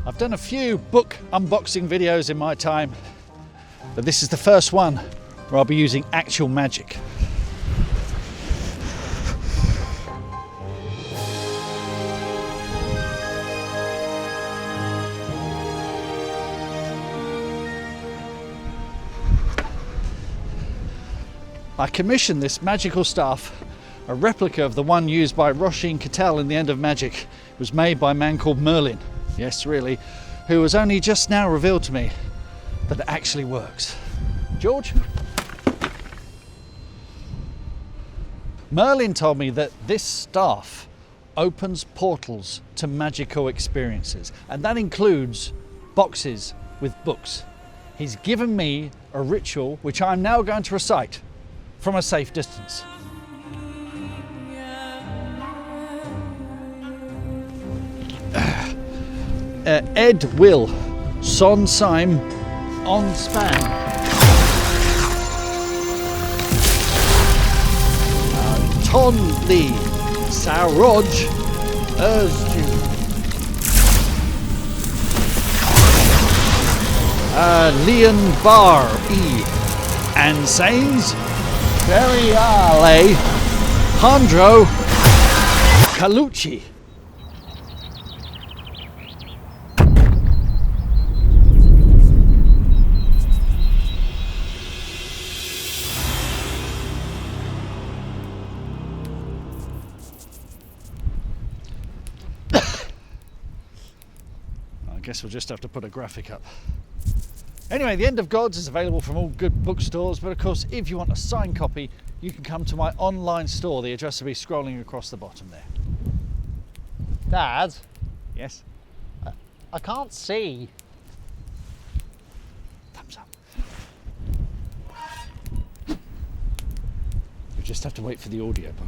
I've done a few book unboxing videos in my time, but this is the first one where I'll be using actual magic. I commissioned this magical staff, a replica of the one used by Roisin Cattell in The End of Magic. It was made by a man called Merlin, yes really, who was only just now revealed to me that it actually works. George? Merlin told me that this staff opens portals to magical experiences, and that includes boxes with books. He's given me a ritual which I'm now going to recite from a safe distance. Ed Will Son Syme On Span Ton Lee Saroj Erzju Leon Bar E Ansains Feriale Alejandro Colucci. I guess we'll just have to put a graphic up. Anyway, The End of Gods is available from all good bookstores, but of course, if you want a signed copy, you can come to my online store. The address will be scrolling across the bottom there. Dad, Yes? I can't see. Thumbs up. You just have to wait for the audiobook.